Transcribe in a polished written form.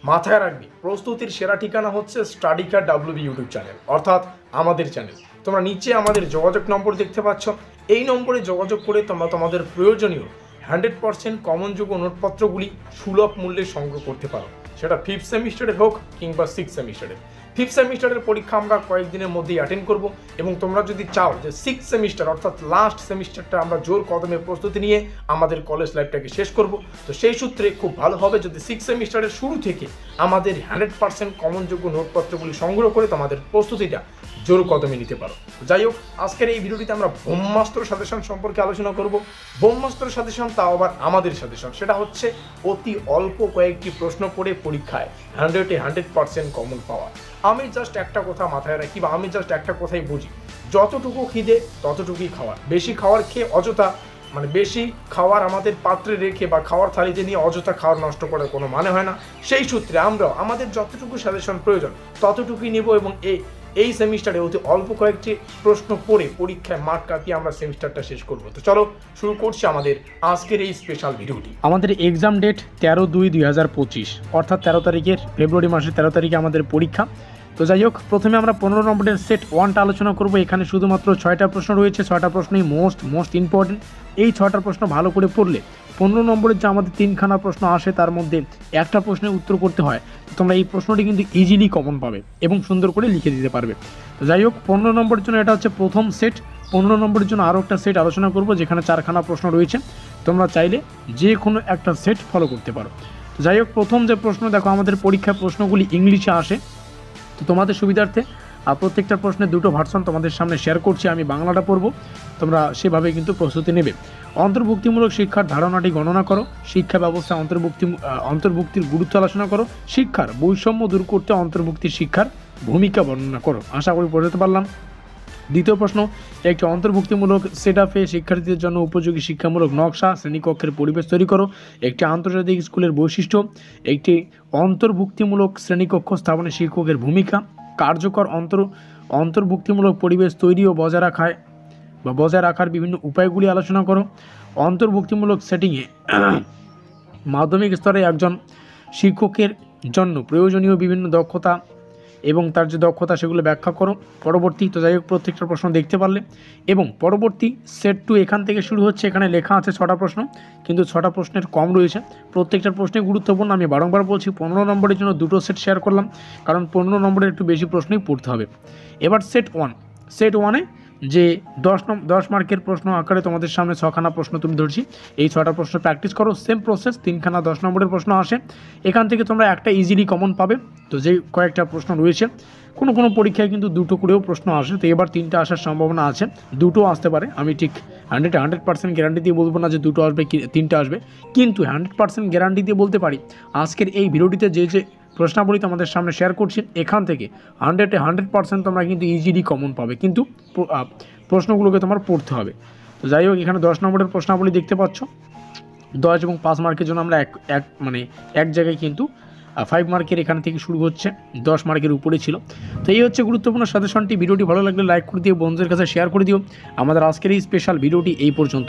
মাথায় রাখবি, প্রস্তুতির সেরা ঠিকানা হচ্ছে স্টাডিকার WB ইউটিউব চ্যানেল, অর্থাৎ আমাদের চ্যানেল। তোমরা নিচে আমাদের যোগাযোগ নম্বর দেখতে পাচ্ছ, এই নম্বরে যোগাযোগ করে তোমরা তোমাদের প্রয়োজনীয় 100% কমনযোগ্য নোটপত্রগুলি সুলভ মূল্যে সংগ্রহ করতে পারো, সেটা 5th সেমিস্টারের হোক কিংবা 6th সেমিস্টারের। 5th সেমিস্টারের পরীক্ষা আমরা কয়েকদিনের মধ্যেই অ্যাটেন্ড করব, এবং তোমরা যদি চাও যে 6th সেমিস্টার অর্থাৎ লাস্ট সেমিস্টারটা আমরা জোর কদমে প্রস্তুতি নিয়ে আমাদের কলেজ লাইফটাকে শেষ করব, তো সেই সূত্রে খুব ভালো হবে যদি 6th সেমিস্টারের শুরু থেকে আমাদের 100% কমনযোগ্য নোটপত্রগুলি সংগ্রহ করে তোমাদের প্রস্তুতিটা জোর কদমে নিতে পারো। যাই হোক, আজকের এই ভিডিওটিতে আমরা ব্রহ্মাস্ত্র সাজেশন সম্পর্কে আলোচনা করব। ব্রহ্মাস্ত্র সাজেশন, তাও আবার আমাদের সাজেশন, সেটা হচ্ছে অতি অল্প কয়েকটি প্রশ্ন পড়ে পরীক্ষায় 100% কমন পাওয়া। আমি জাস্ট একটা কথা মাথায় রাখি, বা আমি জাস্ট একটা কথাই বুঝি, যতটুকু খিদে ততটুকুই খাওয়ার। বেশি খাওয়ার খেয়ে অযথা, মানে বেশি খাওয়ার আমাদের পাত্রে রেখে বা খাওয়ার থালিতে নিয়ে অযথা খাওয়ার নষ্ট করার কোনো মানে হয় না। সেই সূত্রে আমরাও আমাদের যতটুকু সাজেশন প্রয়োজন ততটুকুই নেব, এবং এই সেমিস্টারে অতি অল্প কয়েকটি প্রশ্ন পড়ে পরীক্ষায় মাঠ কাটিয়ে আমরা সেমিস্টারটা শেষ করব। তো চলো শুরু করছি আমাদের আজকের এই স্পেশাল ভিডিওটি। আমাদের এক্সাম ডেট 13/2/2025, অর্থাৎ 13 তারিখের, ফেব্রুয়ারি মাসের 13 তারিখে আমাদের পরীক্ষা। তো যাই হোক, প্রথমে আমরা 15 নম্বরের সেট 1টা আলোচনা করব। এখানে শুধুমাত্র 6টা প্রশ্ন রয়েছে, 6টা প্রশ্নই মোস্ট ইম্পর্টেন্ট। এই 6টা প্রশ্ন ভালো করে পড়লে 15 নম্বরের যে আমাদের 3খানা প্রশ্ন আসে তার মধ্যে একটা প্রশ্নের উত্তর করতে হয়, তো তোমরা এই প্রশ্নটি কিন্তু ইজিলি কমন পাবে এবং সুন্দর করে লিখে দিতে পারবে। তো যাই হোক, 15 নম্বরের জন্য এটা হচ্ছে প্রথম সেট। 15 নম্বরের জন্য আরও একটা সেট আলোচনা করব, যেখানে 4খানা প্রশ্ন রয়েছে। তোমরা চাইলে যে কোনো একটা সেট ফলো করতে পারো। তো যাই হোক, প্রথম যে প্রশ্ন দেখো, আমাদের পরীক্ষার প্রশ্নগুলি ইংলিশে আসে। তো তোমাদের সুবিধার্থে প্রত্যেকটা প্রশ্নের দুটো ভার্সন তোমাদের সামনে শেয়ার করছি। আমি বাংলাটা পড়ব, তোমরা সেভাবে কিন্তু প্রস্তুতি নেবে। অন্তর্ভুক্তিমূলক শিক্ষার ধারণাটি গণনা করো। শিক্ষা ব্যবস্থা অন্তর্ভুক্তির গুরুত্ব আলোচনা করো। শিক্ষার বৈষম্য দূর করতে অন্তর্ভুক্তির শিক্ষার ভূমিকা বর্ণনা করো। আশা করি বোঝাতে পারলাম। দ্বিতীয় প্রশ্ন, একটি অন্তর্ভুক্তিমূলক সেটআপে শিক্ষার্থীদের জন্য উপযোগী শিক্ষামূলক নকশা, শ্রেণীকক্ষের পরিবেশ তৈরি করো। একটি আন্তর্জাতিক স্কুলের বৈশিষ্ট্য। একটি অন্তর্ভুক্তিমূলক শ্রেণীকক্ষ স্থাপনে শিক্ষকের ভূমিকা। কার্যকর অন্তর্ভুক্তিমূলক পরিবেশ তৈরি ও বজায় রাখার বিভিন্ন উপায়গুলি আলোচনা করো। অন্তর্ভুক্তিমূলক সেটিংয়ে মাধ্যমিক স্তরে একজন শিক্ষকের জন্য প্রয়োজনীয় বিভিন্ন দক্ষতা এবং তার যে দক্ষতা সেগুলো ব্যাখ্যা করো। পরবর্তী, তো যাই হোক, প্রত্যেকটা প্রশ্ন দেখতে পারলে। এবং পরবর্তী সেট 2 এখান থেকে শুরু হচ্ছে। এখানে লেখা আছে 6টা প্রশ্ন, কিন্তু 6টা প্রশ্নের কম রয়েছে। প্রত্যেকটা প্রশ্নই গুরুত্বপূর্ণ। আমি বারংবার বলছি, 15 নম্বরের জন্য দুটো সেট শেয়ার করলাম, কারণ 15 নম্বরের একটু বেশি প্রশ্নই পড়তে হবে। এবার সেট 1 যে 10 মার্কের প্রশ্ন আকারে তোমাদের সামনে 6খানা প্রশ্ন তুলে ধরছি। এই 6টা প্রশ্ন প্র্যাকটিস করো। সেম প্রসেস, 3খানা 10 নম্বরের প্রশ্ন আসে। এখান থেকে তোমরা একটা ইজিলি কমন পাবে। তো যে কয়েকটা প্রশ্ন রয়েছে, কোনো পরীক্ষায় কিন্তু দুটো করেও প্রশ্ন আসে। তো এবার 3টা আসার সম্ভাবনা আছে, দুটো আসতে পারে। আমি ঠিক 100% গ্যারান্টি দিয়ে বলবো না যে দুটো আসবে কি 3টা আসবে, কিন্তু 100% গ্যারান্টি দিয়ে বলতে পারি আজকের এই ভিডিওটিতে যে প্রশ্নাবলী তোমাদের সামনে শেয়ার করছি, এখান থেকে 100% তোমরা কিন্তু ইজিলি কমন পাবে, কিন্তু প্রশ্নগুলোকে তোমার পড়তে হবে। তো যাই হোক, এখানে 10 নম্বরের প্রশ্নাবলী দেখতে পাচ্ছ। 10 এবং 5 মার্কের জন্য আমরা এক জায়গায় কিন্তু 5 মার্কের এখান থেকে শুরু হচ্ছে, 10 মার্কের উপরে ছিল। তো এই হচ্ছে গুরুত্বপূর্ণ সাজেশনটি। ভিডিওটি ভালো লাগলে লাইক করে দিও, বন্ধুদের কাছে শেয়ার করে দিও। আমাদের আজকের এই স্পেশাল ভিডিওটি এই পর্যন্ত।